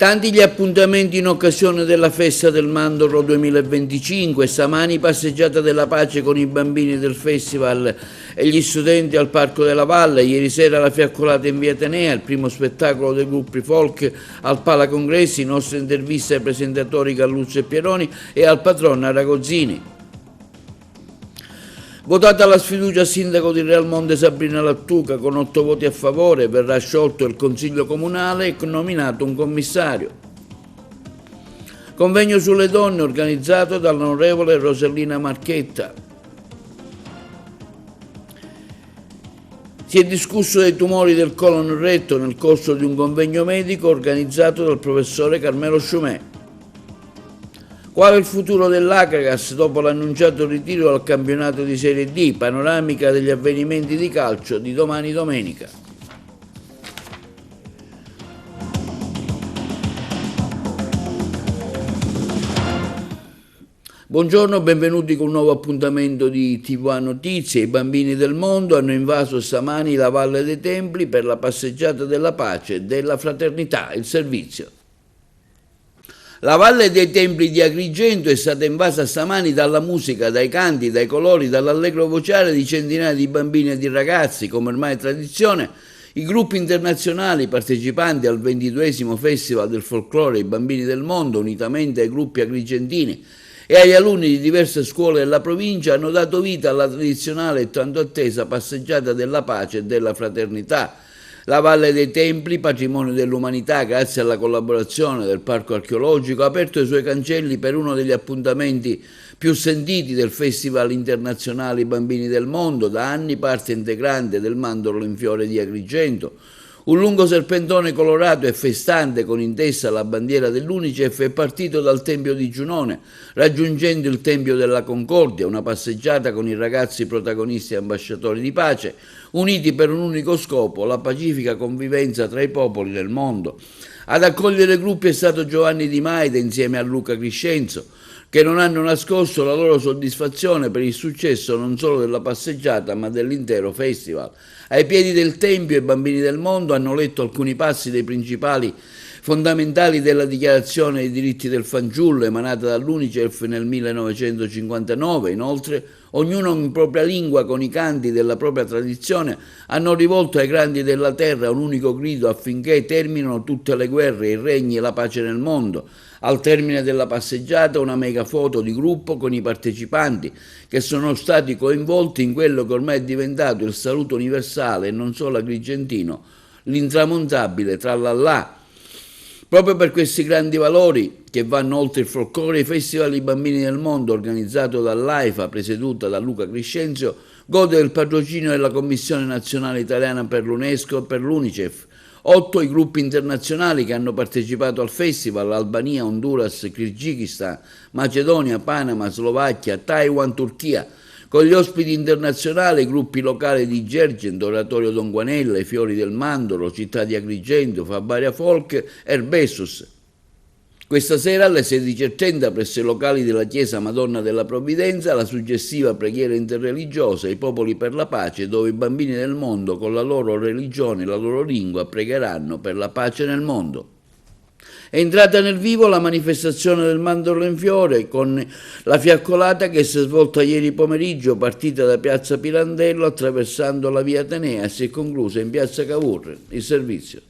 Tanti gli appuntamenti in occasione della festa del Mandorlo 2025, stamani passeggiata della pace con i bambini del festival e gli studenti al Parco della Valle, ieri sera la fiaccolata in via Atenea, il primo spettacolo dei gruppi folk al Pala Congressi, nostre interviste ai presentatori Galluccio e Pieroni e al patrono Aragozzini. Votata la sfiducia al sindaco di Realmonte Sabrina Lattuca con 8 voti a favore, verrà sciolto il Consiglio Comunale e nominato un commissario. Convegno sulle donne organizzato dall'onorevole Rosellina Marchetta. Si è discusso dei tumori del colon retto nel corso di un convegno medico organizzato dal professore Carmelo Sciumè. Qual è il futuro dell'Acagas dopo l'annunciato ritiro dal campionato di Serie D? Panoramica degli avvenimenti di calcio di domani domenica. Buongiorno, benvenuti con un nuovo appuntamento di TVA Notizie. I bambini del mondo hanno invaso stamani la Valle dei Templi per la passeggiata della pace e della fraternità, il servizio. La Valle dei Templi di Agrigento è stata invasa stamani dalla musica, dai canti, dai colori, dall'allegro vociare di centinaia di bambini e di ragazzi. Come ormai è tradizione, i gruppi internazionali partecipanti al 22esimo Festival del Folklore I Bambini del Mondo, unitamente ai gruppi agrigentini e agli alunni di diverse scuole della provincia, hanno dato vita alla tradizionale e tanto attesa passeggiata della pace e della fraternità. La Valle dei Templi, patrimonio dell'umanità grazie alla collaborazione del Parco Archeologico, ha aperto i suoi cancelli per uno degli appuntamenti più sentiti del Festival Internazionale I Bambini del Mondo, da anni parte integrante del Mandorlo in Fiore di Agrigento. Un lungo serpentone colorato e festante con in testa la bandiera dell'Unicef è partito dal Tempio di Giunone, raggiungendo il Tempio della Concordia, una passeggiata con i ragazzi protagonisti e ambasciatori di pace, uniti per un unico scopo, la pacifica convivenza tra i popoli del mondo. Ad accogliere i gruppi è stato Giovanni Di Maida insieme a Luca Criscenzo, che non hanno nascosto la loro soddisfazione per il successo non solo della passeggiata ma dell'intero festival. Ai piedi del Tempio i bambini del mondo hanno letto alcuni passi dei principali fondamentali della Dichiarazione dei diritti del fanciullo emanata dall'Unicef nel 1959. Inoltre, ognuno in propria lingua, con i canti della propria tradizione, hanno rivolto ai grandi della terra un unico grido affinché terminino tutte le guerre, i regni e la pace nel mondo. Al termine della passeggiata una mega foto di gruppo con i partecipanti che sono stati coinvolti in quello che ormai è diventato il saluto universale e non solo agrigentino, l'intramontabile trallallà. Proprio per questi grandi valori che vanno oltre il folklore, i Festival I Bambini del Mondo, organizzato dall'AIFA, presieduta da Luca Criscenzio, gode del patrocinio della Commissione Nazionale Italiana per l'UNESCO e per l'Unicef. 8 i gruppi internazionali che hanno partecipato al festival: Albania, Honduras, Kirghizistan, Macedonia, Panama, Slovacchia, Taiwan, Turchia. Con gli ospiti internazionali, gruppi locali di Gergento, Oratorio Don Guanella, I Fiori del Mandorlo, Città di Agrigento, Fabaria Folk, Herbesus. Questa sera alle 16:30 presso i locali della Chiesa Madonna della Provvidenza la suggestiva preghiera interreligiosa I Popoli per la Pace, dove i bambini del mondo con la loro religione e la loro lingua pregheranno per la pace nel mondo. È entrata nel vivo la manifestazione del Mandorlo in Fiore con la fiaccolata che si è svolta ieri pomeriggio, partita da piazza Pirandello attraversando la via Atenea e si è conclusa in piazza Cavour. Il servizio.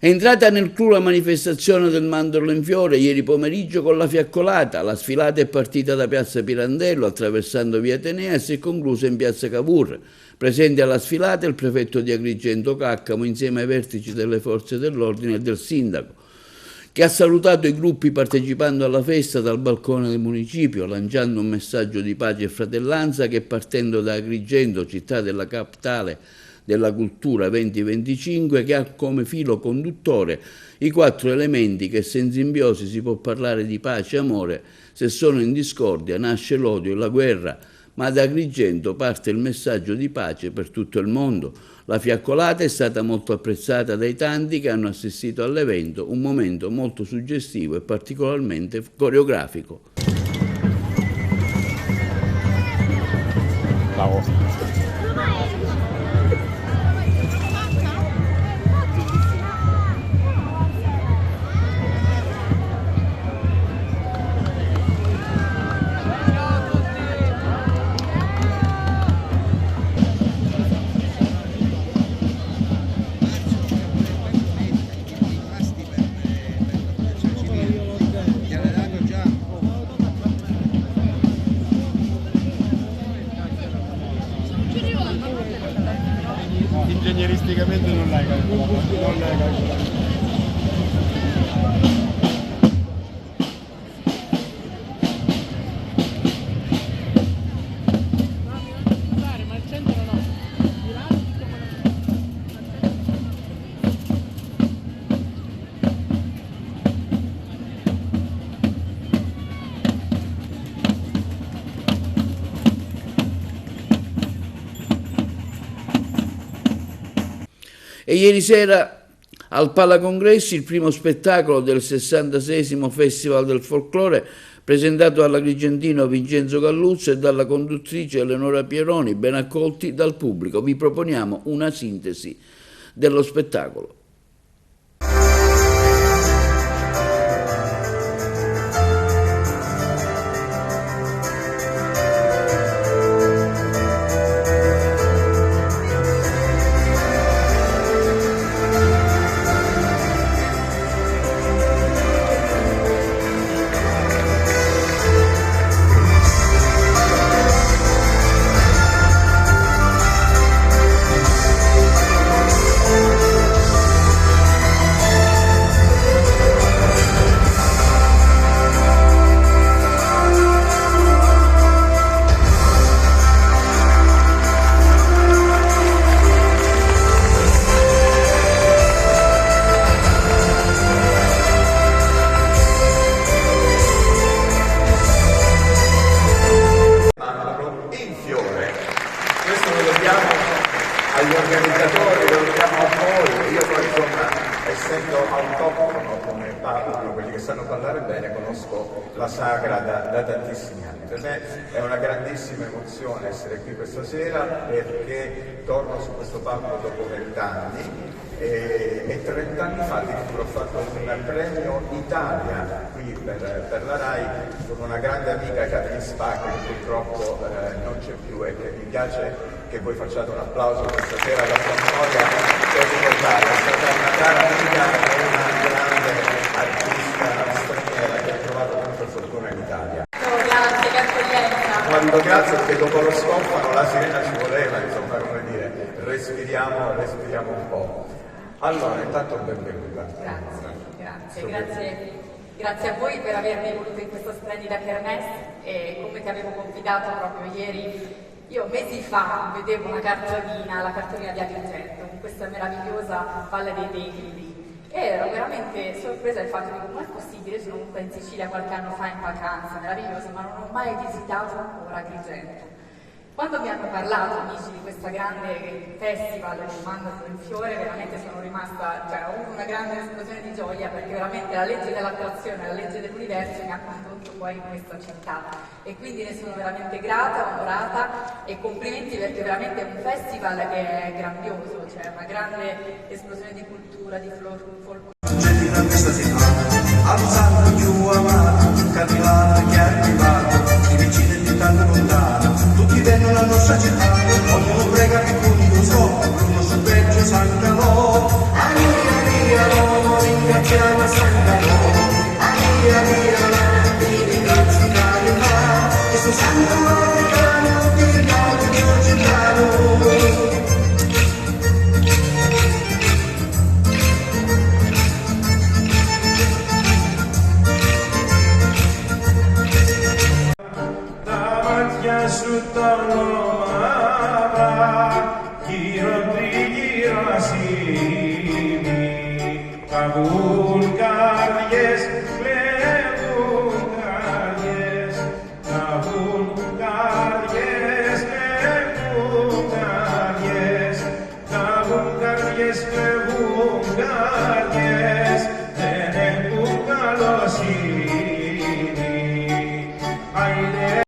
È entrata nel clou la manifestazione del Mandorlo in Fiore ieri pomeriggio con la fiaccolata. La sfilata è partita da piazza Pirandello attraversando via Atenea e si è conclusa in piazza Cavour. Presente alla sfilata il prefetto di Agrigento Caccamo insieme ai vertici delle forze dell'ordine e del sindaco. che ha salutato i gruppi partecipando alla festa dal balcone del municipio, lanciando un messaggio di pace e fratellanza che, partendo da Agrigento, città della capitale della cultura 2025, che ha come filo conduttore i 4 elementi che se in simbiosi si può parlare di pace e amore, se sono in discordia nasce l'odio e la guerra, ma da Agrigento parte il messaggio di pace per tutto il mondo. La fiaccolata è stata molto apprezzata dai tanti che hanno assistito all'evento, un momento molto suggestivo e particolarmente coreografico. Bravo. Ingegneristicamente non l'hai calcolato. E ieri sera al Palacongressi il primo spettacolo del 66esimo Festival del Folklore, presentato dall'agrigentino Vincenzo Galluzzo e dalla conduttrice Eleonora Pieroni, ben accolti dal pubblico. Vi proponiamo una sintesi dello spettacolo. Agli organizzatori, lo dobbiamo a voi, io poi insomma, essendo autoctono come parlano, quelli che sanno parlare bene, conosco la sagra da tantissimi anni. Per me è una grandissima emozione essere qui questa sera perché torno su questo palco dopo 20 anni e 30 anni fa addirittura ho fatto un premio Italia qui per la RAI con una grande amica, Catherine Spack, che purtroppo non c'è più e che mi piace che voi facciate un applauso questa sera alla sua memoria per ricordare. È stata una cara amica e una grande artista straniera che ha trovato tanta fortuna in Italia. Grazie, che accoglienza. Quando grazie perché dopo lo scoppano la sirena ci voleva, insomma, come dire, respiriamo un po'. Allora, intanto benvenuta. Grazie a voi per avermi voluto in questa splendida kermesse e come ti avevo confidato proprio ieri. Io mesi fa vedevo una cartolina, la cartolina di Agrigento, con questa meravigliosa Valle dei Templi e ero veramente sorpresa del fatto che come è possibile, sono venuta in Sicilia qualche anno fa in vacanza, meravigliosa, ma non ho mai visitato ancora Agrigento. Quando mi hanno parlato amici di questa grande festival, mi mandano un fiore, veramente sono rimasta, ho avuto una grande esplosione di gioia perché veramente la legge dell'attrazione, la legge dell'universo mi ha condotto qua in questa città e quindi ne sono veramente grata, onorata e complimenti perché veramente è un festival che è grandioso, una grande esplosione di cultura, di folklore. Alzando più amato, che arrivato, che è arrivato, i vicini di tanto lontano, tutti vengono alla nostra città, ognuno prega che Dio so, uno sul peggio San Calò, Aria, ringraziamo San Calò, Aria, ti ringrazio carità, questo santo africano, ti ringrazio georgiano. Καβούν καρδιές, κλέβουν καρδιές, καβούν καρδιές, κλέβουν καρδιές, καβούν καρδιές, κλέβουν καρδιές, δεν έχουν καλοσύνη. Άιντε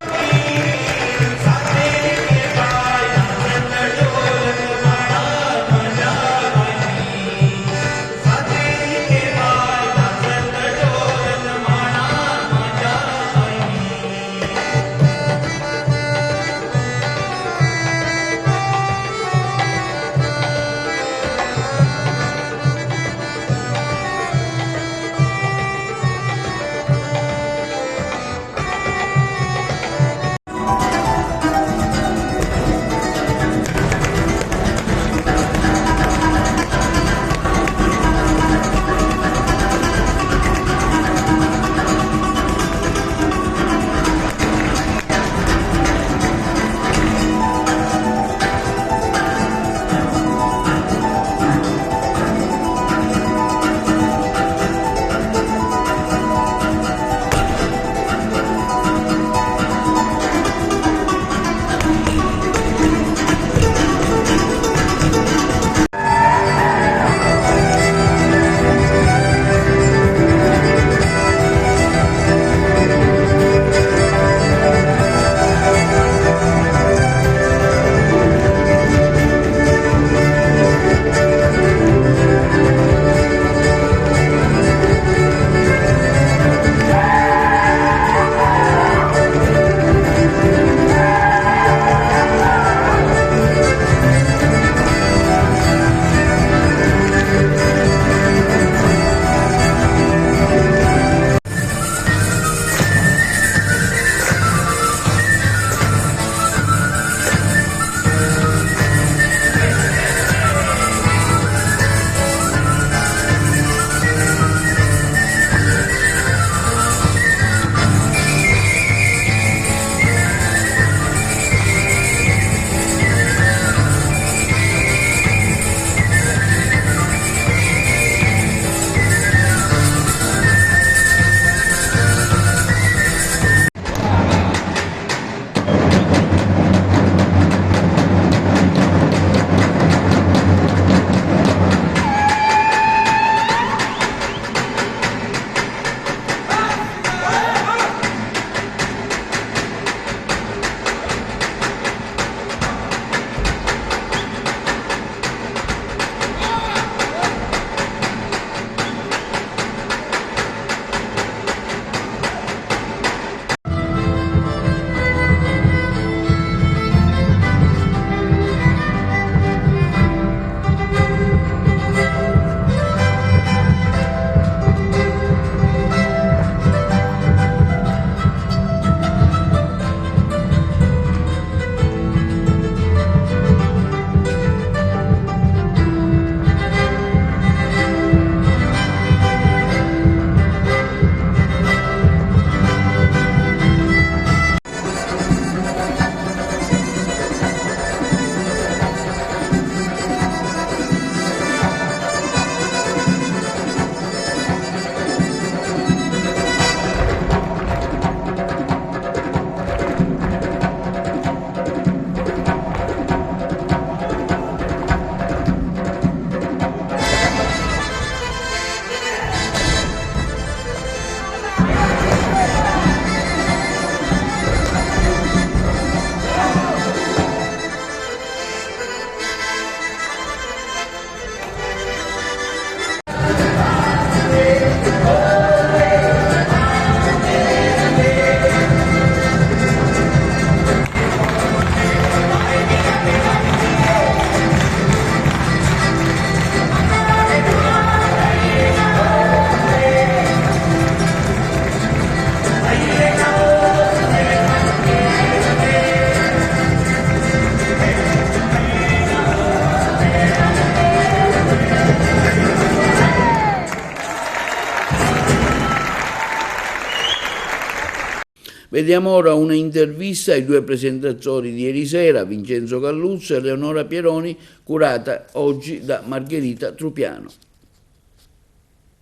Vediamo ora una intervista ai due presentatori di ieri sera, Vincenzo Galluzzo e Eleonora Pieroni, curata oggi da Margherita Trupiano.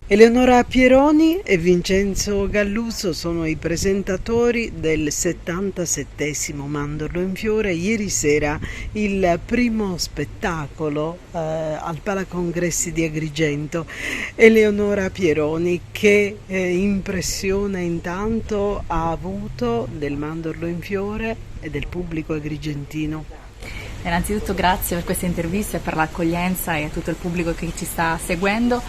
Eleonora Pieroni e Vincenzo Galluzzo sono i presentatori del 77° Mandorlo in Fiore. Ieri sera il primo spettacolo al Palacongressi di Agrigento. Eleonora Pieroni, che impressione intanto ha avuto del Mandorlo in Fiore e del pubblico agrigentino? Innanzitutto grazie per questa intervista e per l'accoglienza e a tutto il pubblico che ci sta seguendo.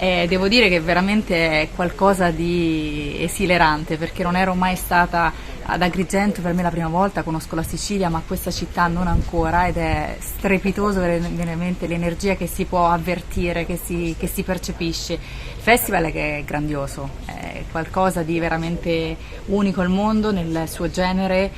Devo dire che veramente è qualcosa di esilerante, perché non ero mai stata ad Agrigento, per me è la prima volta, conosco la Sicilia ma questa città non ancora, ed è strepitoso veramente l'energia che si può avvertire, che si percepisce. Il festival è grandioso, è qualcosa di veramente unico al mondo nel suo genere,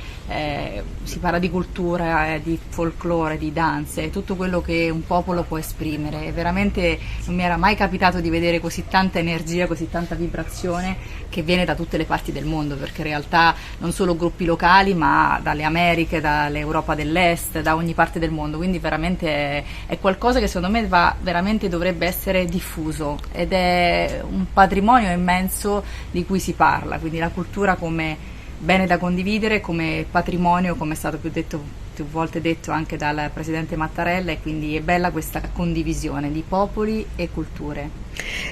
si parla di cultura, di folklore, di danze, tutto quello che un popolo può esprimere. Veramente non mi era mai capitato di vedere così tanta energia, così tanta vibrazione che viene da tutte le parti del mondo, perché in realtà non solo gruppi locali ma dalle Americhe, dall'Europa dell'Est, da ogni parte del mondo, quindi veramente è qualcosa che secondo me veramente dovrebbe essere diffuso, ed è un patrimonio immenso di cui si parla, quindi la cultura come bene da condividere, come patrimonio, come è stato più volte detto anche dal Presidente Mattarella, e quindi è bella questa condivisione di popoli e culture.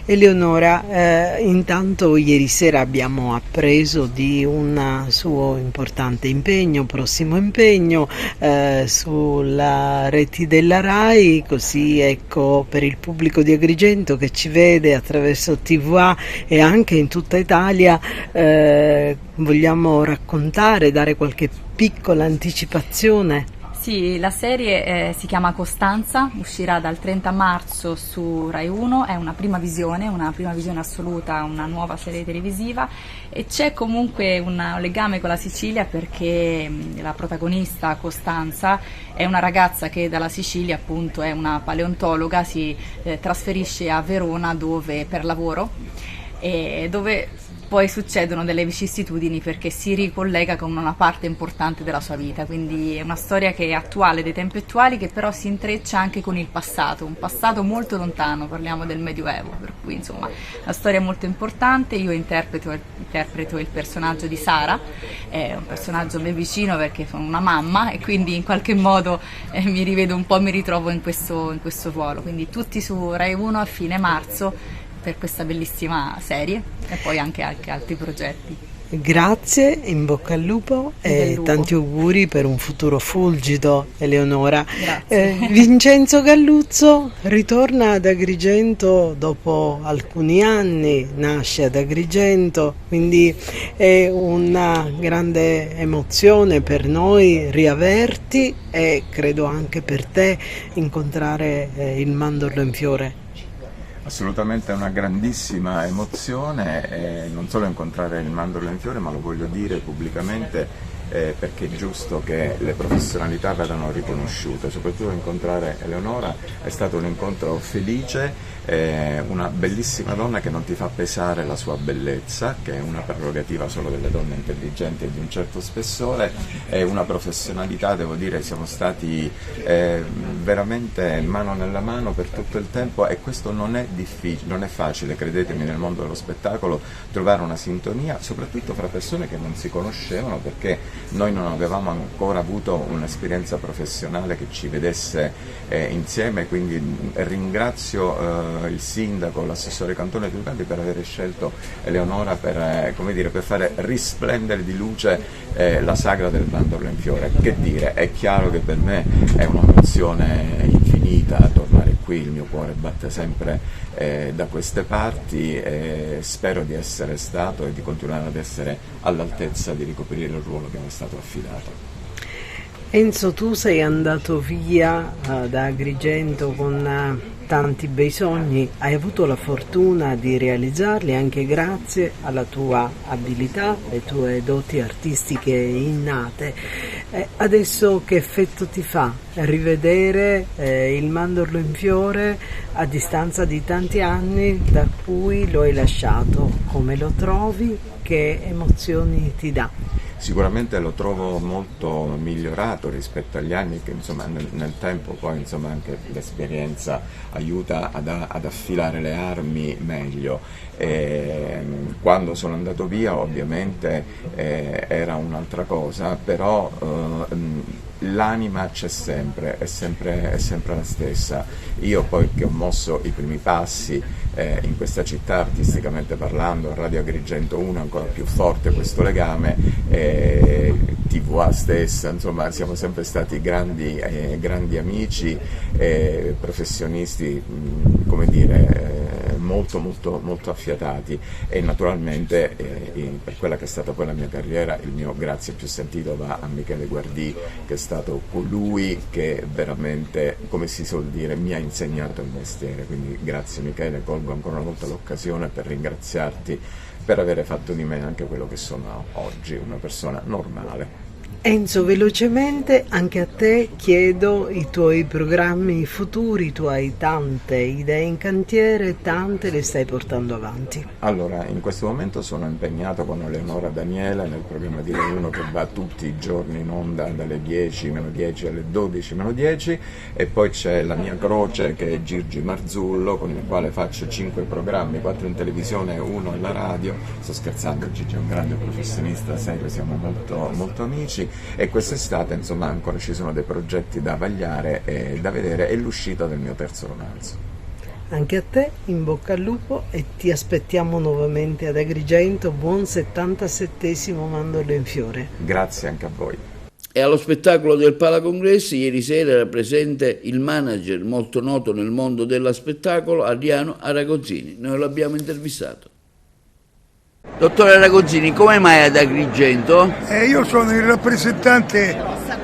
Eleonora, intanto ieri sera abbiamo appreso di un suo importante prossimo impegno sulla reti della RAI, così ecco, per il pubblico di Agrigento che ci vede attraverso TVA e anche in tutta Italia, vogliamo raccontare, dare qualche piccola anticipazione? Sì, la serie si chiama Costanza, uscirà dal 30 marzo su Rai 1, è una prima visione assoluta, una nuova serie televisiva, e c'è comunque un legame con la Sicilia, perché la protagonista Costanza è una ragazza che dalla Sicilia appunto è una paleontologa, si trasferisce a Verona per lavoro, e dove poi succedono delle vicissitudini perché si ricollega con una parte importante della sua vita, quindi è una storia che è attuale, dei tempi attuali, che però si intreccia anche con il passato, un passato molto lontano, parliamo del Medioevo, per cui insomma una storia molto importante. Io interpreto il personaggio di Sara, è un personaggio a me vicino perché sono una mamma e quindi in qualche modo mi rivedo un po', mi ritrovo in questo ruolo, quindi tutti su Rai 1 a fine marzo per questa bellissima serie e poi anche altri progetti. Grazie, in bocca al lupo e tanti auguri per un futuro fulgido, Eleonora. Vincenzo Galluzzo ritorna ad Agrigento dopo alcuni anni, nasce ad Agrigento, quindi è una grande emozione per noi riaverti e credo anche per te incontrare il Mandorlo in Fiore. Assolutamente è una grandissima emozione, non solo incontrare il Mandorlo in Fiore, ma lo voglio dire pubblicamente perché è giusto che le professionalità vadano riconosciute, soprattutto incontrare Eleonora è stato un incontro felice, una bellissima donna che non ti fa pesare la sua bellezza, che è una prerogativa solo delle donne intelligenti e di un certo spessore, è una professionalità, devo dire, siamo stati veramente mano nella mano per tutto il tempo, e questo non è difficile, non è facile, credetemi, nel mondo dello spettacolo trovare una sintonia, soprattutto fra persone che non si conoscevano, perché noi non avevamo ancora avuto un'esperienza professionale che ci vedesse insieme, quindi ringrazio il sindaco, l'assessore Cantone Trucanti per aver scelto Eleonora per fare risplendere di luce la sagra del Mandorlo in Fiore. Che dire, è chiaro che per me è un'emozione infinita tornare qui, il mio cuore batte sempre da queste parti, e spero di essere stato e di continuare ad essere all'altezza di ricoprire il ruolo che mi è stato affidato. Enzo, tu sei andato via da Agrigento con tanti bei sogni, hai avuto la fortuna di realizzarli anche grazie alla tua abilità, alle tue doti artistiche innate. Adesso che effetto ti fa rivedere il mandorlo in fiore a distanza di tanti anni da cui lo hai lasciato. Come lo trovi? Che emozioni ti dà? Sicuramente lo trovo molto migliorato rispetto agli anni, che insomma nel tempo poi insomma anche l'esperienza aiuta ad affilare le armi meglio. Quando sono andato via ovviamente era un'altra cosa, però l'anima c'è sempre, è sempre la stessa. Io poi che ho mosso i primi passi in questa città, artisticamente parlando, a Radio Agrigento 1 ancora più forte questo legame, TVA stessa, insomma siamo sempre stati grandi amici, professionisti, come dire, molto affiatati, e naturalmente per quella che è stata poi la mia carriera il mio grazie più sentito va a Michele Guardì, che è stato colui che veramente, come si suol dire, mi ha insegnato il mestiere. Quindi grazie Michele, colgo ancora una volta l'occasione per ringraziarti per avere fatto di me anche quello che sono oggi, una persona normale. Enzo, velocemente anche a te chiedo i tuoi programmi futuri. Tu hai tante idee in cantiere, tante le stai portando avanti. Allora, in questo momento sono impegnato con Eleonora Daniele nel programma di Rai 1 che va tutti i giorni in onda dalle 10-10 alle 12-10, e poi c'è la mia croce che è Girgi Marzullo, con il quale faccio 5 programmi, 4 in televisione e 1 alla radio. Sto scherzando, Gigi è un grande professionista, serio, siamo molto amici. E quest'estate insomma ancora ci sono dei progetti da vagliare e da vedere, e l'uscita del mio terzo romanzo. Anche a te in bocca al lupo e ti aspettiamo nuovamente ad Agrigento. Buon 77° mandorlo in fiore. Grazie anche a voi. E allo spettacolo del Palacongressi ieri sera era presente il manager molto noto nel mondo dello spettacolo, Adriano Aragozzini. Noi l'abbiamo intervistato. Dottore Aragozzini, come mai ad Agrigento? Io sono il rappresentante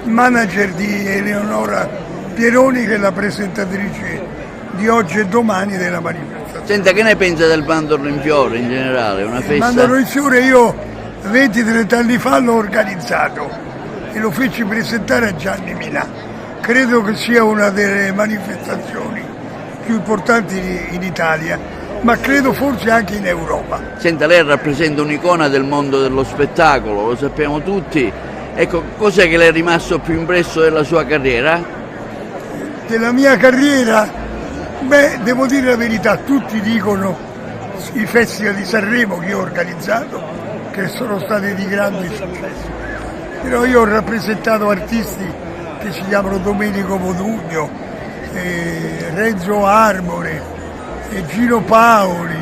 manager di Eleonora Pieroni, che è la presentatrice di oggi e domani della manifestazione. Senta, che ne pensa del mandorlo in fiore in generale? Una festa? Il mandorlo in fiore io 20-30 anni fa l'ho organizzato e lo feci presentare a Gianni Minà. Credo che sia una delle manifestazioni più importanti in Italia, ma credo forse anche in Europa. Senta, lei rappresenta un'icona del mondo dello spettacolo, lo sappiamo tutti. Ecco, cos'è che le è rimasto più impresso della sua carriera? Della mia carriera? Beh, devo dire la verità, tutti dicono i festival di Sanremo che ho organizzato, che sono stati di grande successo. Però io ho rappresentato artisti che si chiamano Domenico Modugno, Renzo Arbore, Gino Paoli,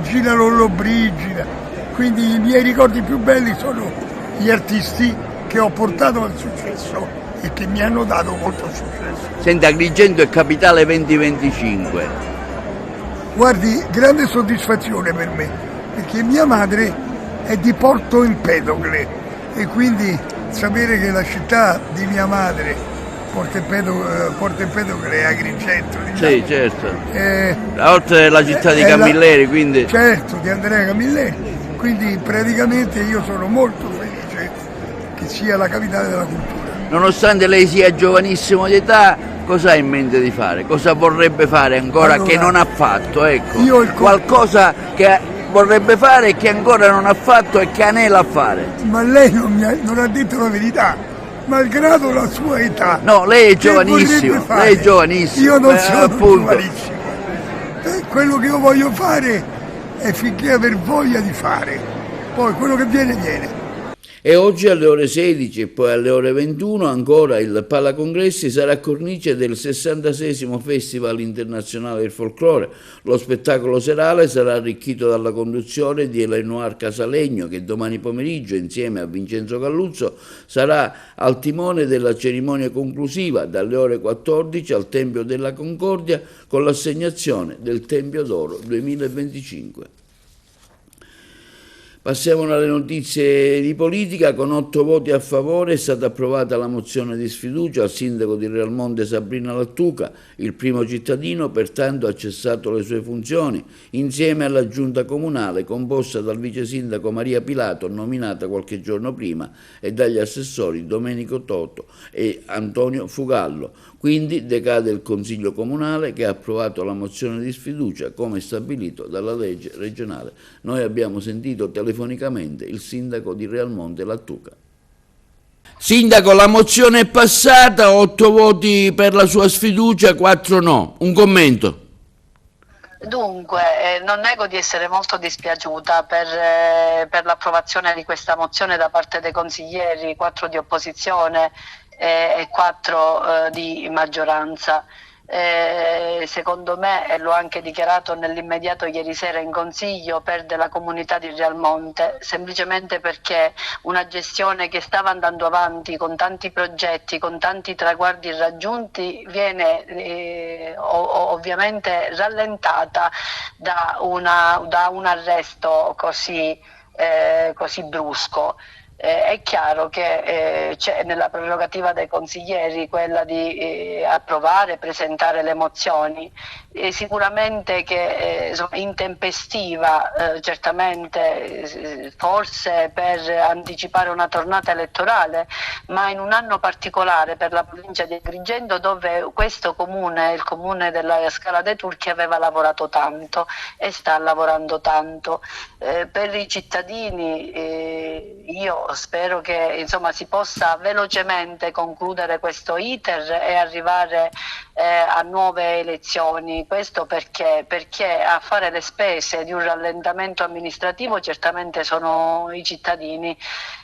Gina Lollobrigida. Quindi i miei ricordi più belli sono gli artisti che ho portato al successo e che mi hanno dato molto successo. Senta, Agrigento è capitale 2025. Guardi, grande soddisfazione per me, perché mia madre è di Porto Empedocle e quindi sapere che la città di mia madre, Porto Empedocle è Agrigento. Sì, certo. Oltre la città di Camilleri, quindi. Certo, di Andrea Camilleri. Quindi praticamente io sono molto felice che sia la capitale della cultura. Nonostante lei sia giovanissimo di età, cosa ha in mente di fare? Cosa vorrebbe fare ancora, allora, che non ha fatto? Ecco, qualcosa che vorrebbe fare e che ancora non ha fatto e che anela a fare. Ma lei non ha detto la verità. Malgrado la sua età. No, lei è giovanissimo, lei è giovanissimo. Io non sono giovanissimo. Quello che io voglio fare è finché aver voglia di fare. Poi quello che viene, viene. E oggi alle ore 16 e poi alle ore 21 ancora il Palacongressi sarà cornice del 66° Festival Internazionale del Folklore. Lo spettacolo serale sarà arricchito dalla conduzione di Elenoir Casalegno, che domani pomeriggio insieme a Vincenzo Galluzzo sarà al timone della cerimonia conclusiva dalle ore 14 al Tempio della Concordia con l'assegnazione del Tempio d'Oro 2025. Passiamo alle notizie di politica. Con 8 voti a favore è stata approvata la mozione di sfiducia al sindaco di Realmonte Sabrina Lattuca. Il primo cittadino pertanto ha cessato le sue funzioni insieme alla giunta comunale composta dal vice sindaco Maria Pilato, nominata qualche giorno prima, e dagli assessori Domenico Toto e Antonio Fugallo. Quindi decade il Consiglio Comunale che ha approvato la mozione di sfiducia come stabilito dalla legge regionale. Noi abbiamo sentito telefonicamente il sindaco di Realmonte Lattuca. Sindaco, la mozione è passata, 8 voti per la sua sfiducia, 4 no. Un commento? Dunque, non nego di essere molto dispiaciuta per l'approvazione di questa mozione da parte dei consiglieri, 4 di opposizione e 4 di maggioranza. Secondo me, e l'ho anche dichiarato nell'immediato ieri sera in consiglio, perde la comunità di Realmonte semplicemente perché una gestione che stava andando avanti con tanti progetti, con tanti traguardi raggiunti, viene ovviamente rallentata da un arresto così brusco. È chiaro che c'è nella prerogativa dei consiglieri quella di approvare, presentare le mozioni, sicuramente che intempestiva, certamente forse per anticipare una tornata elettorale, ma in un anno particolare per la provincia di Agrigento, dove questo comune, il comune della Scala dei Turchi, aveva lavorato tanto e sta lavorando tanto. Per i cittadini io spero che insomma si possa velocemente concludere questo iter e arrivare a nuove elezioni. Questo perché a fare le spese di un rallentamento amministrativo certamente sono i cittadini.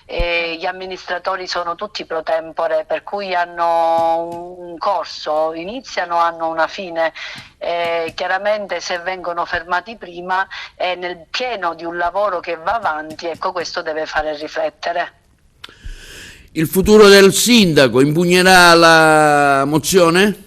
Gli amministratori sono tutti pro tempore, per cui hanno un corso, iniziano, hanno una fine. Chiaramente se vengono fermati prima è nel pieno di un lavoro che va avanti, ecco, questo deve fare riflettere. Il futuro del sindaco impugnerà la mozione?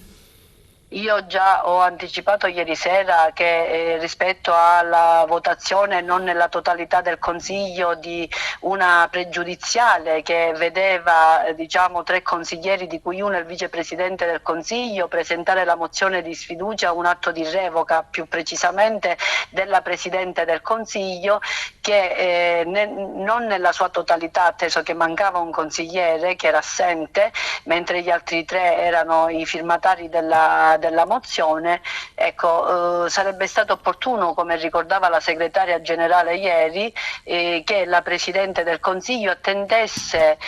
Io già ho anticipato ieri sera che rispetto alla votazione non nella totalità del Consiglio di una pregiudiziale che vedeva 3 consiglieri, di cui uno è il vicepresidente del Consiglio, presentare la mozione di sfiducia, un atto di revoca più precisamente della Presidente del Consiglio, che non nella sua totalità, atteso che mancava un consigliere che era assente, mentre gli altri 3 erano i firmatari della mozione, ecco, sarebbe stato opportuno, come ricordava la segretaria generale ieri, che la Presidente del Consiglio attendesse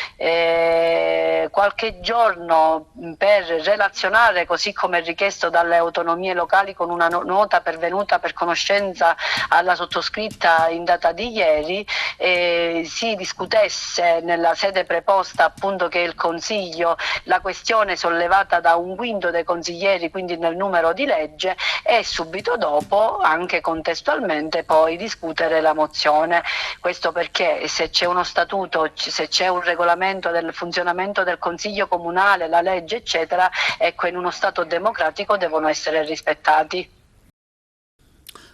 qualche giorno per relazionare, così come richiesto dalle autonomie locali, con una nota pervenuta per conoscenza alla sottoscritta in data di ieri, si discutesse nella sede preposta, appunto, che è il Consiglio, la questione sollevata da un quinto dei consiglieri, quindi nel numero di legge, e subito dopo, anche contestualmente, poi discutere la mozione. Questo perché se c'è uno statuto, se c'è un regolamento del funzionamento del Consiglio Comunale, la legge eccetera, ecco, in uno Stato democratico devono essere rispettati.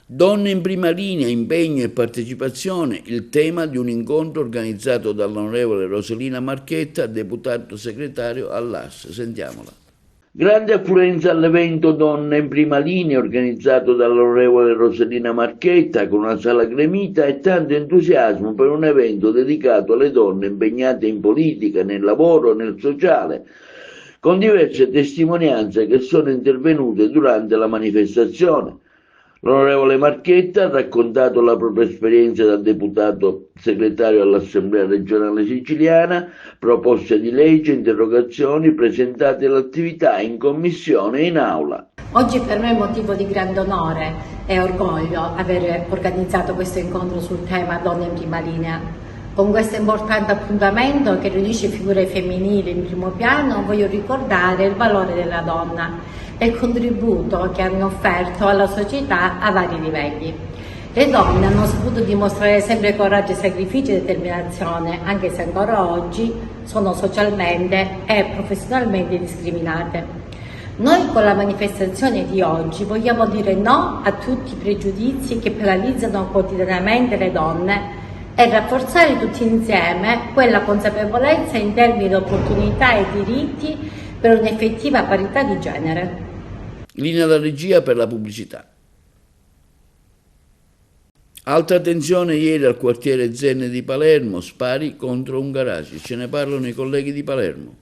Donne in prima linea, impegno e partecipazione, il tema di un incontro organizzato dall'onorevole Roselina Marchetta, deputato segretario all'AS. Sentiamola. Grande affluenza all'evento Donne in prima linea, organizzato dall'onorevole Roselina Marchetta, con una sala gremita e tanto entusiasmo per un evento dedicato alle donne impegnate in politica, nel lavoro, nel sociale, con diverse testimonianze che sono intervenute durante la manifestazione. L'onorevole Marchetta ha raccontato la propria esperienza da deputato segretario all'Assemblea regionale siciliana, proposte di legge, interrogazioni presentate all'attività in commissione e in aula. Oggi per me è motivo di grande onore e orgoglio aver organizzato questo incontro sul tema Donne in prima linea. Con questo importante appuntamento che riunisce figure femminili in primo piano, voglio ricordare il valore della donna e il contributo che hanno offerto alla società a vari livelli. Le donne hanno saputo dimostrare sempre coraggio, sacrificio e determinazione, anche se ancora oggi sono socialmente e professionalmente discriminate. Noi con la manifestazione di oggi vogliamo dire no a tutti i pregiudizi che penalizzano quotidianamente le donne e rafforzare tutti insieme quella consapevolezza in termini di opportunità e diritti per un'effettiva parità di genere. Linea da regia per la pubblicità. Altra tensione ieri al quartiere Zenne di Palermo, spari contro un garage. Ce ne parlano i colleghi di Palermo.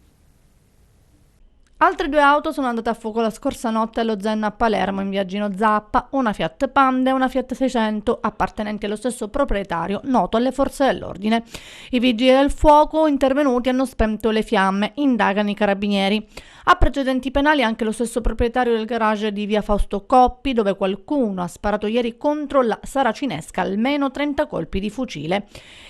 Altre 2 auto sono andate a fuoco la scorsa notte allo Zen a Palermo in via Gino Zappa, una Fiat Panda e una Fiat 600 appartenenti allo stesso proprietario noto alle forze dell'ordine. I vigili del fuoco intervenuti hanno spento le fiamme, indagano i carabinieri. Ha precedenti penali anche lo stesso proprietario del garage di via Fausto Coppi, dove qualcuno ha sparato ieri contro la saracinesca almeno 30 colpi di fucile.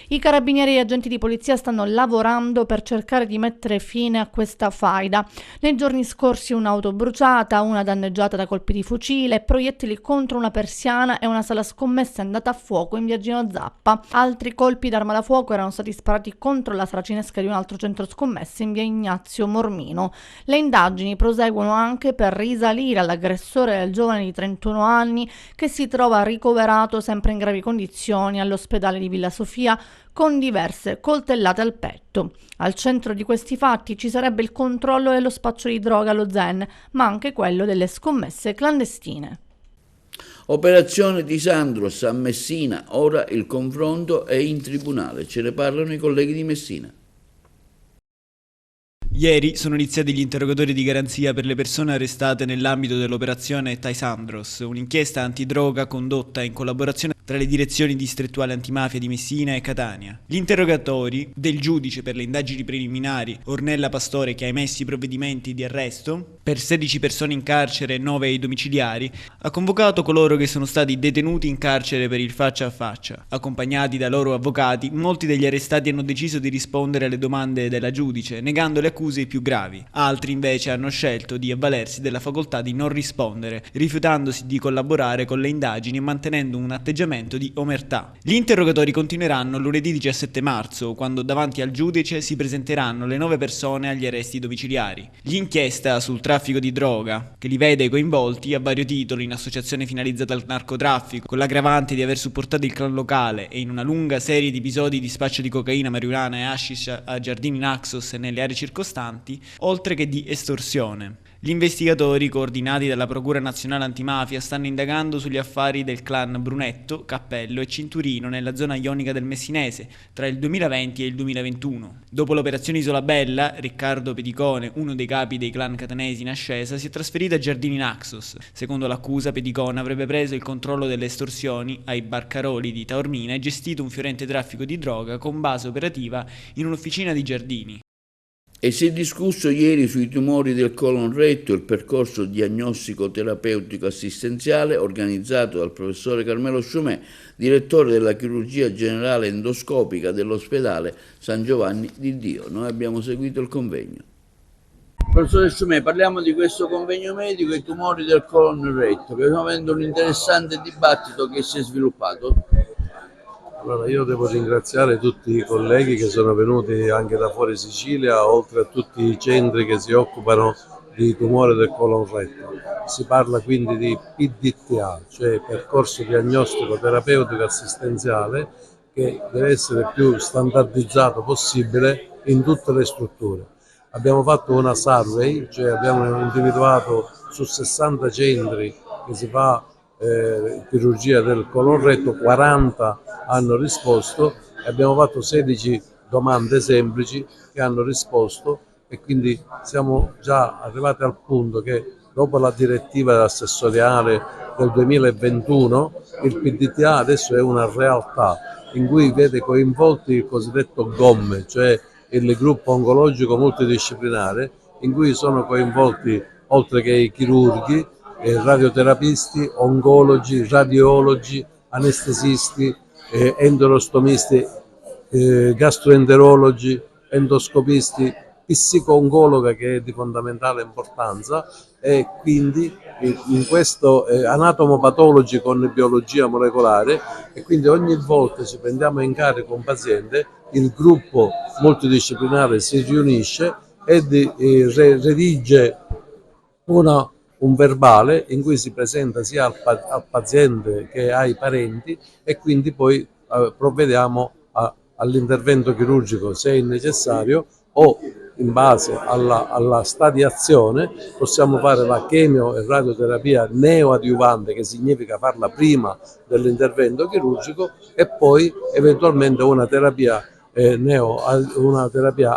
I carabinieri e gli agenti di polizia stanno lavorando per cercare di mettere fine a questa faida. Nei giorni scorsi un'auto bruciata, una danneggiata da colpi di fucile, proiettili contro una persiana e una sala scommessa è andata a fuoco in via Gino Zappa. Altri colpi d'arma da fuoco erano stati sparati contro la saracinesca di un altro centro scommesse in via Ignazio Mormino. Le indagini proseguono anche per risalire all'aggressore del giovane di 31 anni che si trova ricoverato sempre in gravi condizioni all'ospedale di Villa Sofia con diverse coltellate al petto. Al centro di questi fatti ci sarebbe il controllo dello spaccio di droga allo Zen, ma anche quello delle scommesse clandestine. Operazione di Sandros a Messina, ora il confronto è in tribunale. Ce ne parlano i colleghi di Messina. Ieri sono iniziati gli interrogatori di garanzia per le persone arrestate nell'ambito dell'operazione Taisandros, un'inchiesta antidroga condotta in collaborazione tra le direzioni distrettuali antimafia di Messina e Catania. Gli interrogatori del giudice per le indagini preliminari Ornella Pastore, che ha emesso i provvedimenti di arresto per 16 persone in carcere e 9 ai domiciliari, ha convocato coloro che sono stati detenuti in carcere per il faccia a faccia. Accompagnati dai loro avvocati, molti degli arrestati hanno deciso di rispondere alle domande della giudice, negando le accuse più gravi. Altri invece hanno scelto di avvalersi della facoltà di non rispondere, rifiutandosi di collaborare con le indagini e mantenendo un atteggiamento di omertà. Gli interrogatori continueranno lunedì 17 marzo, quando davanti al giudice si presenteranno le 9 persone agli arresti domiciliari. L'inchiesta sul traffico di droga, che li vede coinvolti a vario titolo in associazione finalizzata al narcotraffico, con l'aggravante di aver supportato il clan locale e in una lunga serie di episodi di spaccio di cocaina, marijuana e hashish a Giardini Naxos e nelle aree circostanti, oltre che di estorsione. Gli investigatori, coordinati dalla Procura Nazionale Antimafia, stanno indagando sugli affari del clan Brunetto, Cappello e Cinturino nella zona ionica del Messinese tra il 2020 e il 2021. Dopo l'operazione Isola Bella, Riccardo Pedicone, uno dei capi dei clan catanesi in ascesa, si è trasferito a Giardini Naxos. Secondo l'accusa, Pedicone avrebbe preso il controllo delle estorsioni ai barcaroli di Taormina e gestito un fiorente traffico di droga con base operativa in un'officina di Giardini. E si è discusso ieri sui tumori del colon retto, il percorso diagnostico terapeutico assistenziale organizzato dal professore Carmelo Sciumè, direttore della chirurgia generale endoscopica dell'ospedale San Giovanni di Dio. Noi abbiamo seguito il convegno. Professore Sciumè, parliamo di questo convegno medico e i tumori del colon retto, che stiamo avendo un interessante dibattito che si è sviluppato. Allora, io devo ringraziare tutti i colleghi che sono venuti anche da fuori Sicilia, oltre a tutti i centri che si occupano di tumore del colon retto. Si parla quindi di PDTA, cioè percorso diagnostico terapeutico assistenziale, che deve essere il più standardizzato possibile in tutte le strutture. Abbiamo fatto una survey, cioè abbiamo individuato su 60 centri che si fa chirurgia del colon retto, 40 hanno risposto e abbiamo fatto 16 domande semplici che hanno risposto, e quindi siamo già arrivati al punto che dopo la direttiva assessoriale del 2021 il PDTA adesso è una realtà in cui vede coinvolti il cosiddetto GOM, cioè il gruppo oncologico multidisciplinare, in cui sono coinvolti oltre che i chirurghi, radioterapisti, oncologi, radiologi, anestesisti, endorostomisti, gastroenterologi, endoscopisti, psico-oncologa, che è di fondamentale importanza, e quindi in questo anatomopatologi con biologia molecolare, e quindi ogni volta ci prendiamo in carico un paziente, il gruppo multidisciplinare si riunisce e redige un verbale in cui si presenta sia al paziente che ai parenti, e quindi poi provvediamo all'intervento chirurgico se è necessario, o in base alla stadiazione possiamo fare la chemio e radioterapia neoadiuvante, che significa farla prima dell'intervento chirurgico, e poi eventualmente una terapia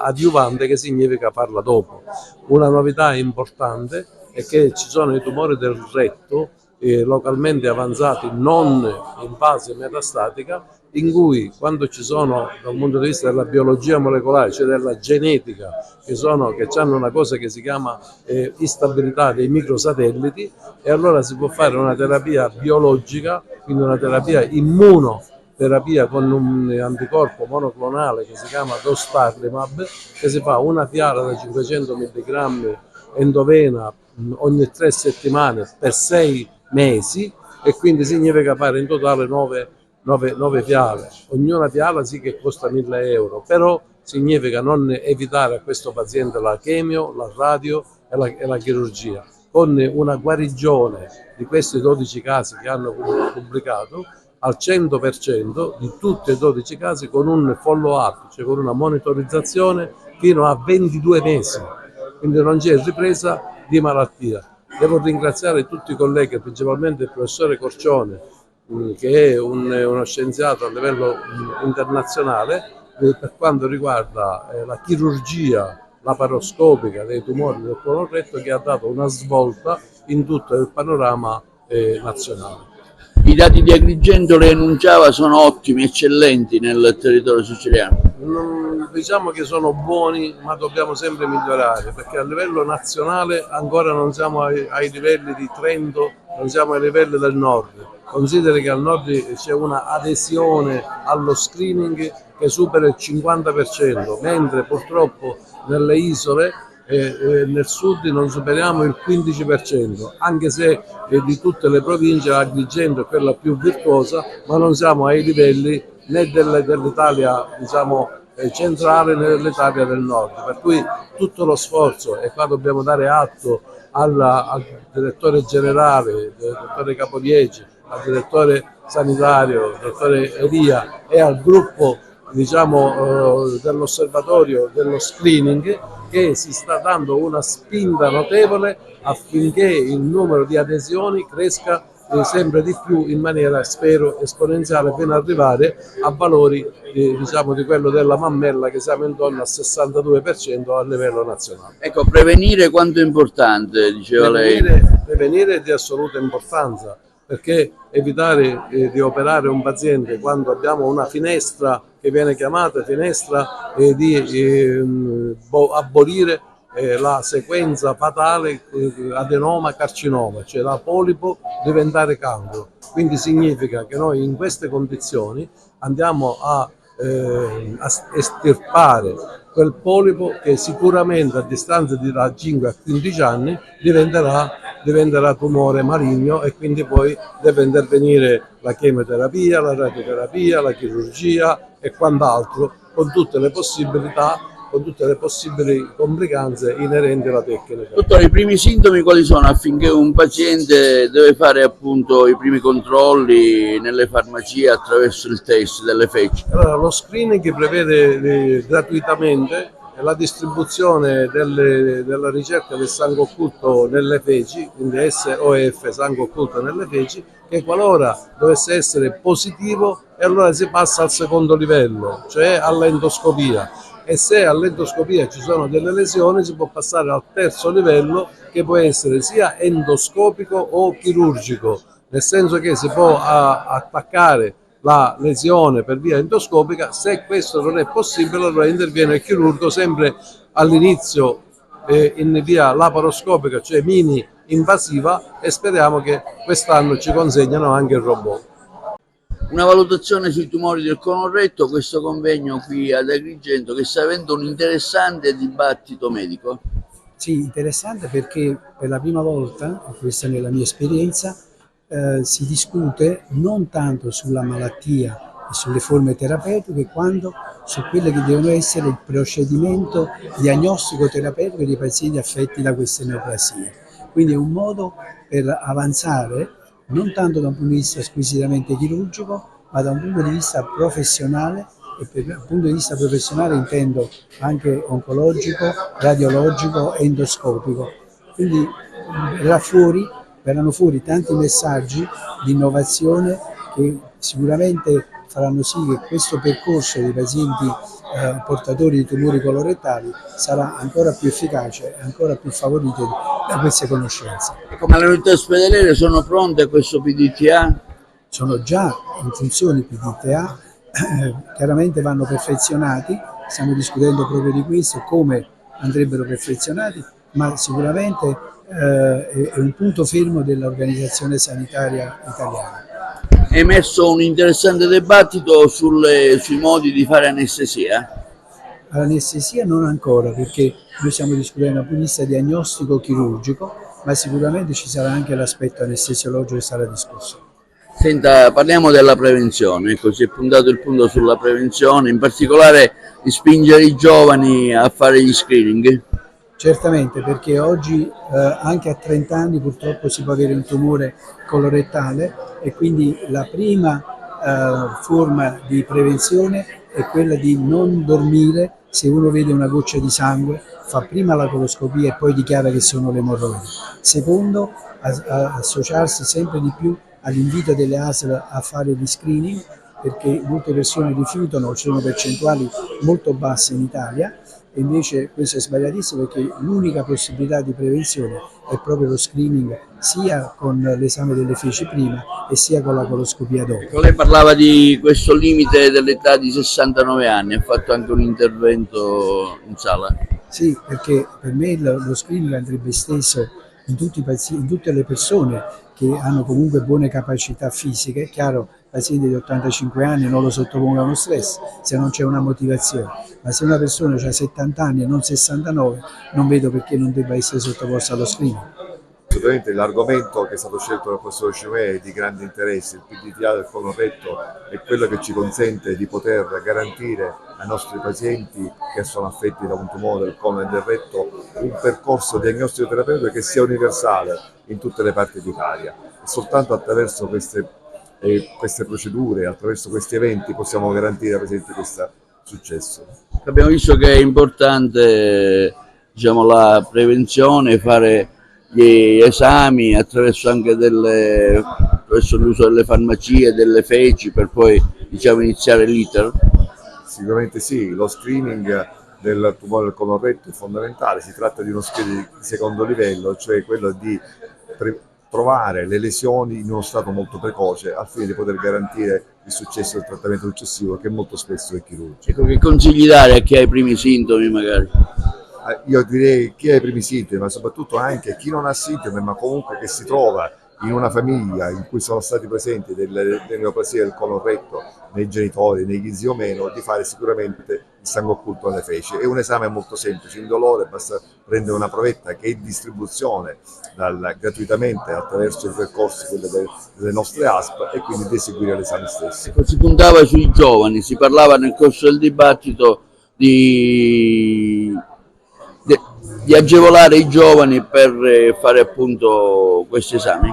adiuvante, che significa farla dopo. Una novità importante è che ci sono i tumori del retto localmente avanzati, non in fase metastatica, in cui, quando ci sono, dal punto di vista della biologia molecolare, cioè della genetica, che hanno una cosa che si chiama instabilità dei microsatelliti, e allora si può fare una terapia biologica, quindi una terapia immunoterapia con un anticorpo monoclonale che si chiama dostarlimab, che si fa una fiala da 500 mg endovena ogni 3 settimane per 6 mesi, e quindi significa fare in totale 9 fiale. Ognuna fiala sì che costa 1.000 euro, però significa non evitare a questo paziente la chemio, la radio e la chirurgia, con una guarigione di questi 12 casi che hanno pubblicato al 100% di tutti e 12 casi, con un follow up, cioè con una monitorizzazione fino a 22 mesi, quindi non c'è ripresa di malattia. Devo ringraziare tutti i colleghi, principalmente il professore Corcione, che è uno scienziato a livello internazionale per quanto riguarda la chirurgia laparoscopica dei tumori del colon retto, che ha dato una svolta in tutto il panorama nazionale. I dati di Agrigento, le enunciava, sono ottimi, eccellenti nel territorio siciliano. Diciamo che sono buoni, ma dobbiamo sempre migliorare, perché a livello nazionale ancora non siamo ai livelli di Trento, non siamo ai livelli del nord. Consideri che al nord c'è una adesione allo screening che supera il 50%, mentre purtroppo nelle isole nel sud non superiamo il 15%, anche se di tutte le province Agrigento è quella più virtuosa, ma non siamo ai livelli né dell'Italia, diciamo, centrale né dell'Italia del nord, per cui tutto lo sforzo, e qua dobbiamo dare atto al direttore generale, al dottore Capodieci, al direttore sanitario, al dottore Elia, e al gruppo, diciamo, dell'osservatorio dello screening, che si sta dando una spinta notevole affinché il numero di adesioni cresca sempre di più in maniera, spero, esponenziale, fino ad arrivare a valori diciamo di quello della mammella, che siamo intorno al 62% a livello nazionale. Ecco, prevenire quanto è importante, diceva lei. Prevenire è di assoluta importanza, perché evitare di operare un paziente quando abbiamo una finestra che viene chiamata finestra di abolire la sequenza fatale adenoma-carcinoma, cioè da polipo diventare cancro. Quindi significa che noi in queste condizioni andiamo a estirpare quel polipo che sicuramente a distanza di 5 a 15 anni diventerà tumore maligno, e quindi poi deve intervenire la chemioterapia, la radioterapia, la chirurgia e quant'altro, con tutte le possibilità, con tutte le possibili complicanze inerenti alla tecnica. Dottore, i primi sintomi quali sono affinché un paziente deve fare appunto i primi controlli nelle farmacie attraverso il test delle feci? Allora, lo screening prevede gratuitamente la distribuzione della ricerca del sangue occulto nelle feci, quindi SOF, sangue occulto nelle feci, che qualora dovesse essere positivo, e allora si passa al secondo livello, cioè all'endoscopia. E se all'endoscopia ci sono delle lesioni, si può passare al terzo livello, che può essere sia endoscopico o chirurgico, nel senso che si può attaccare la lesione per via endoscopica. Se questo non è possibile, allora interviene il chirurgo, sempre all'inizio in via laparoscopica, cioè mini invasiva, e speriamo che quest'anno ci consegnano anche il robot. Una valutazione sui tumori del colon retto, questo convegno qui ad Agrigento, che sta avendo un interessante dibattito medico. Sì, interessante, perché per la prima volta, questa nella mia esperienza, si discute non tanto sulla malattia e sulle forme terapeutiche, quanto su quello che devono essere il procedimento diagnostico-terapeutico dei pazienti affetti da queste neoplasie. Quindi è un modo per avanzare non tanto da un punto di vista squisitamente chirurgico, ma da un punto di vista professionale, e dal punto di vista professionale intendo anche oncologico, radiologico, endoscopico. Quindi verranno fuori tanti messaggi di innovazione che sicuramente faranno sì che questo percorso dei pazienti portatori di tumori colorettali sarà ancora più efficace e ancora più favorito da queste conoscenze. Ma le unità ospedaliere sono pronte a questo PDTA? Sono già in funzione PDTA, chiaramente vanno perfezionati, stiamo discutendo proprio di questo, come andrebbero perfezionati, ma sicuramente è un punto fermo dell'organizzazione sanitaria italiana. È emerso un interessante dibattito sui modi di fare anestesia? L'anestesia non ancora, perché noi stiamo discutendo dal punto di vista diagnostico-chirurgico, ma sicuramente ci sarà anche l'aspetto anestesiologico che sarà discusso. Senta, parliamo della prevenzione, ecco, si è puntato il punto sulla prevenzione, in particolare di spingere i giovani a fare gli screening. Certamente, perché oggi anche a 30 anni purtroppo si può avere un tumore colorettale e quindi la prima forma di prevenzione è quella di non dormire. Se uno vede una goccia di sangue fa prima la coloscopia e poi dichiara che sono le emorroidi. Secondo, associarsi sempre di più all'invito delle ASL a fare gli screening, perché molte persone rifiutano, ci sono percentuali molto basse in Italia, e invece questo è sbagliatissimo, perché l'unica possibilità di prevenzione è proprio lo screening, sia con l'esame delle feci prima e sia con la coloscopia dopo. Ecco, lei parlava di questo limite dell'età di 69 anni, ha fatto anche un intervento in sala. Sì, perché per me lo screening andrebbe esteso in tutte le persone che hanno comunque buone capacità fisiche. È chiaro, pazienti di 85 anni non lo sottopongono allo stress se non c'è una motivazione, ma se una persona ha 70 anni e non 69, non vedo perché non debba essere sottoposta allo screening. Assolutamente, l'argomento che è stato scelto dal professor Cimè è di grande interesse. Il PDTA del colon retto è quello che ci consente di poter garantire ai nostri pazienti che sono affetti da un tumore del colon e del retto un percorso diagnostico terapeutico che sia universale in tutte le parti d'Italia. E soltanto attraverso queste procedure, attraverso questi eventi possiamo garantire ai pazienti questo successo. Abbiamo visto che è importante, diciamo, la prevenzione, fare gli esami attraverso anche attraverso l'uso delle farmacie, delle feci, per poi, diciamo, iniziare l'iter. Sicuramente sì, lo screening del tumore del colon retto è fondamentale. Si tratta di uno screening di secondo livello, cioè quello di trovare le lesioni in uno stato molto precoce al fine di poter garantire il successo del trattamento successivo, che molto spesso è chirurgico. Ecco, che consigli dare a chi ha i primi sintomi magari? Io direi chi ha i primi sintomi, ma soprattutto anche chi non ha sintomi, ma comunque che si trova in una famiglia in cui sono stati presenti delle neoplasie del colon retto nei genitori, negli zii o meno, di fare sicuramente il sangue occulto alle feci. È un esame molto semplice, indolore, basta prendere una provetta che è in distribuzione gratuitamente attraverso i percorsi delle nostre ASP e quindi di eseguire l'esame stesso. Si puntava sui giovani, si parlava nel corso del dibattito di agevolare i giovani per fare appunto questi esami.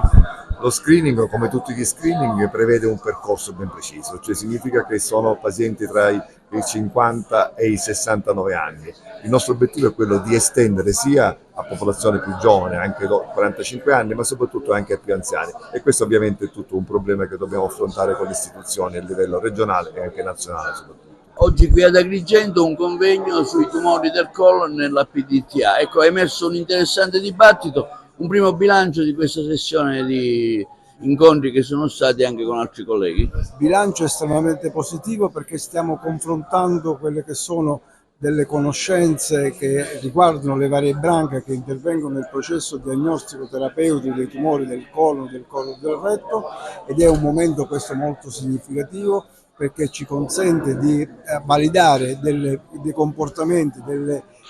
Lo screening, come tutti gli screening, prevede un percorso ben preciso, cioè significa che sono pazienti tra i 50 e i 69 anni. Il nostro obiettivo è quello di estendere sia a popolazione più giovane, anche 45 anni, ma soprattutto anche ai più anziani. E questo ovviamente è tutto un problema che dobbiamo affrontare con le istituzioni a livello regionale e anche nazionale soprattutto. Oggi qui ad Agrigento un convegno sui tumori del colon nella PDTA. Ecco, è emerso un interessante dibattito, un primo bilancio di questa sessione di incontri che sono stati anche con altri colleghi. Bilancio estremamente positivo, perché stiamo confrontando quelle che sono delle conoscenze che riguardano le varie branche che intervengono nel processo diagnostico terapeutico dei tumori del colon del retto, ed è un momento questo molto significativo, perché ci consente di validare dei comportamenti,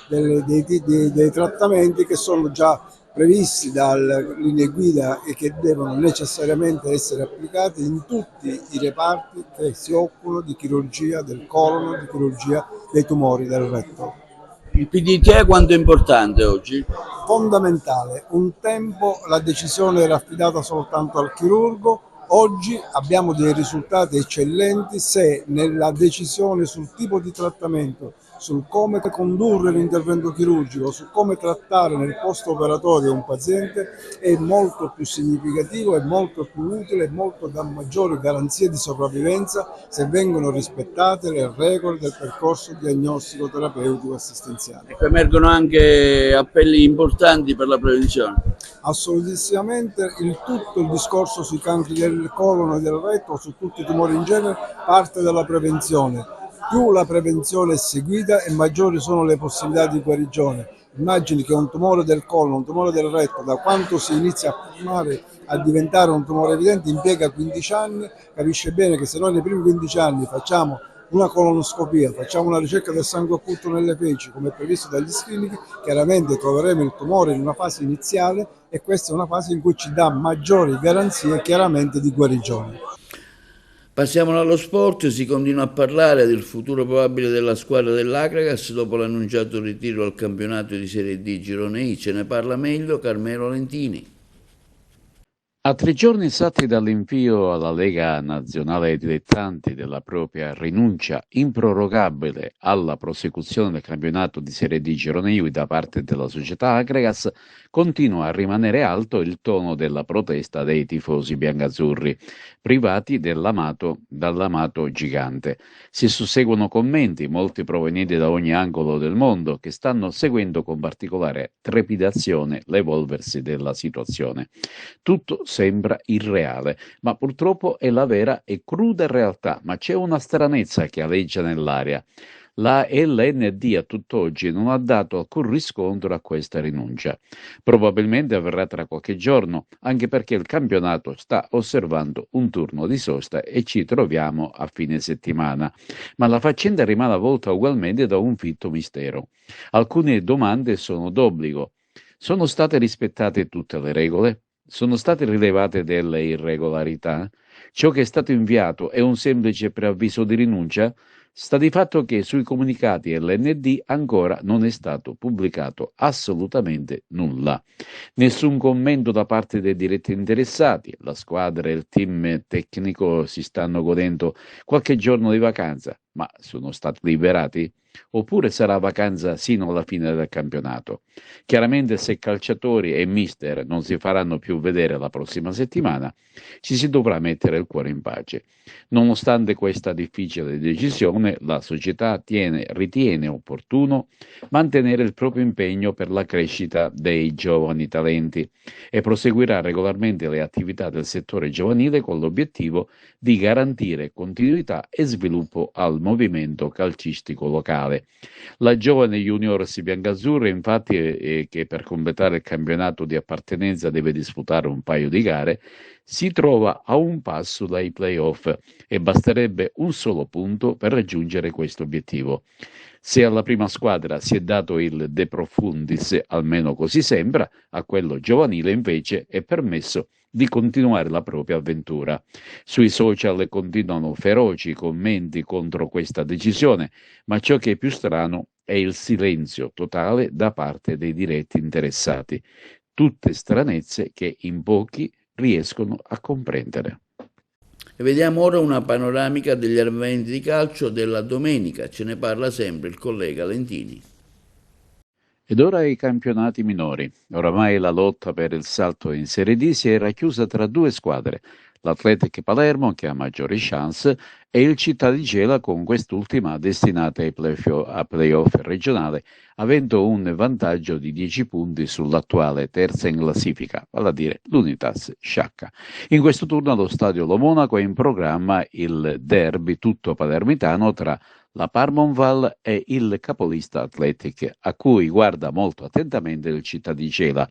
dei trattamenti che sono già previsti dalle linee guida e che devono necessariamente essere applicati in tutti i reparti che si occupano di chirurgia del colon, di chirurgia dei tumori del retto. Il PDTA quanto è importante oggi? Fondamentale. Un tempo la decisione era affidata soltanto al chirurgo, Oggi abbiamo dei risultati eccellenti se nella decisione sul tipo di trattamento, sul come condurre l'intervento chirurgico, su come trattare nel post operatorio un paziente è molto più significativo, è molto più utile, è molto da maggiori garanzie di sopravvivenza se vengono rispettate le regole del percorso diagnostico terapeutico assistenziale. Ecco, emergono anche appelli importanti per la prevenzione. Assolutissimamente tutto il discorso sui cancri del colon e del retto, su tutti i tumori in genere, parte dalla prevenzione. Più la prevenzione è seguita e maggiori sono le possibilità di guarigione. Immagini che un tumore del colon, un tumore del retto, da quanto si inizia a formare a diventare un tumore evidente impiega 15 anni, capisce bene che se noi nei primi 15 anni facciamo una colonoscopia, facciamo una ricerca del sangue occulto nelle feci come previsto dagli screening, chiaramente troveremo il tumore in una fase iniziale e questa è una fase in cui ci dà maggiori garanzie chiaramente di guarigione. Passiamo allo sport, si continua a parlare del futuro probabile della squadra dell'Akragas dopo l'annunciato ritiro al campionato di Serie D Girone I. Ce ne parla meglio Carmelo Lentini. A 3 giorni esatti dall'invio alla Lega Nazionale Dilettanti della propria rinuncia improrogabile alla prosecuzione del campionato di Serie D Girone I da parte della società Akragas, continua a rimanere alto il tono della protesta dei tifosi biancazzurri, privati dall'amato gigante. Si susseguono commenti, molti provenienti da ogni angolo del mondo, che stanno seguendo con particolare trepidazione l'evolversi della situazione. Tutto sembra irreale, ma purtroppo è la vera e cruda realtà. Ma c'è una stranezza che aleggia nell'aria. La LND a tutt'oggi non ha dato alcun riscontro a questa rinuncia. Probabilmente avverrà tra qualche giorno, anche perché il campionato sta osservando un turno di sosta e ci troviamo a fine settimana. Ma la faccenda rimane avvolta ugualmente da un fitto mistero. Alcune domande sono d'obbligo. Sono state rispettate tutte le regole? Sono state rilevate delle irregolarità? Ciò che è stato inviato è un semplice preavviso di rinuncia? Sta di fatto che sui comunicati LND ancora non è stato pubblicato assolutamente nulla. Nessun commento da parte dei diretti interessati. La squadra e il team tecnico si stanno godendo qualche giorno di vacanza, ma sono stati liberati? Oppure sarà vacanza sino alla fine del campionato? Chiaramente se calciatori e mister non si faranno più vedere la prossima settimana, ci si dovrà mettere il cuore in pace. Nonostante questa difficile decisione, la società ritiene opportuno mantenere il proprio impegno per la crescita dei giovani talenti e proseguirà regolarmente le attività del settore giovanile con l'obiettivo di garantire continuità e sviluppo al movimento calcistico locale. La giovane juniores biancazzurra, infatti, che per completare il campionato di appartenenza deve disputare un paio di gare, si trova a un passo dai play-off e basterebbe un solo punto per raggiungere questo obiettivo. Se alla prima squadra si è dato il de profundis, almeno così sembra, a quello giovanile invece è permesso di continuare la propria avventura. Sui social continuano feroci commenti contro questa decisione, ma ciò che è più strano è il silenzio totale da parte dei diretti interessati. Tutte stranezze che in pochi riescono a comprendere. E vediamo ora una panoramica degli avvenimenti di calcio della domenica. Ce ne parla sempre il collega Lentini. Ed ora i campionati minori. Oramai la lotta per il salto in Serie D si è racchiusa tra due squadre, l'Athletic Palermo, che ha maggiori chance, e il Città di Gela, con quest'ultima destinata ai playoff regionale, avendo un vantaggio di 10 punti sull'attuale terza in classifica, vale a dire l'Unitas Sciacca. In questo turno allo Stadio Lo Monaco è in programma il derby tutto palermitano tra la Parmonval e il capolista Athletic, a cui guarda molto attentamente il Città di Gela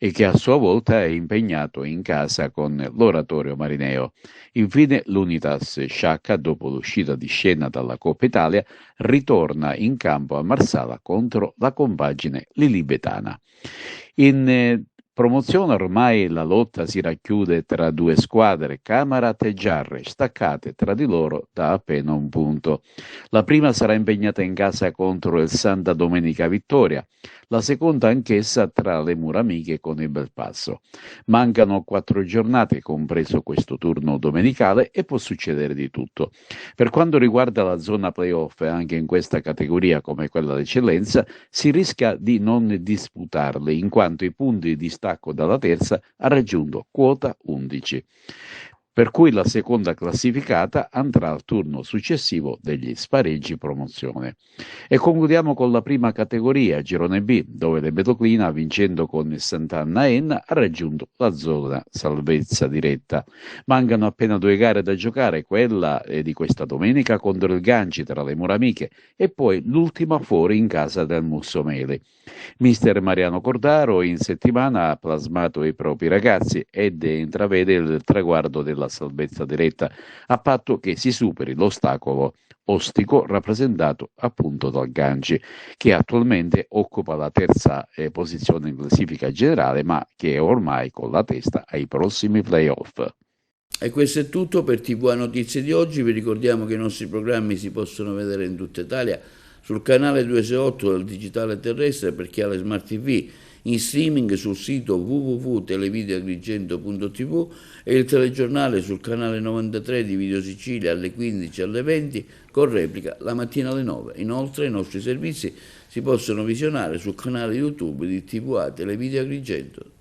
e che a sua volta è impegnato in casa con l'Oratorio Marineo. Infine l'Unitas Sciacca, dopo l'uscita di scena dalla Coppa Italia, ritorna in campo a Marsala contro la compagine lilibetana. In Promozione ormai la lotta si racchiude tra due squadre, Camarat e Giarre, staccate tra di loro da appena un punto. La prima sarà impegnata in casa contro il Santa Domenica Vittoria, la seconda anch'essa tra le Muramiche con il Belpasso. Mancano 4 giornate, compreso questo turno domenicale, e può succedere di tutto. Per quanto riguarda la zona playoff, anche in questa categoria come quella d'eccellenza, si rischia di non disputarle, in quanto i punti di stacco dalla terza ha raggiunto quota 11. Per cui la seconda classificata andrà al turno successivo degli spareggi promozione. E concludiamo con la prima categoria, Girone B, dove l'Ebetoclina, vincendo con il Sant'Anna Enna, ha raggiunto la zona salvezza diretta. Mancano appena 2 gare da giocare, quella di questa domenica contro il Ganci tra le Muramiche e poi l'ultima fuori in casa del Mussomeli. Mister Mariano Cordaro in settimana ha plasmato i propri ragazzi ed intravede il traguardo della salvezza diretta, a patto che si superi l'ostacolo ostico rappresentato appunto dal Ganci, che attualmente occupa la terza posizione in classifica generale, ma che è ormai con la testa ai prossimi playoff. E questo è tutto per TV Notizie di oggi. Vi ricordiamo che i nostri programmi si possono vedere in tutta Italia sul canale 268 del digitale terrestre per chi ha le smart TV, in streaming sul sito www.televideoagrigento.tv e il telegiornale sul canale 93 di Video Sicilia alle 15 e alle 20 con replica la mattina alle 9. Inoltre i nostri servizi si possono visionare sul canale YouTube di TVA Televideo Agrigento.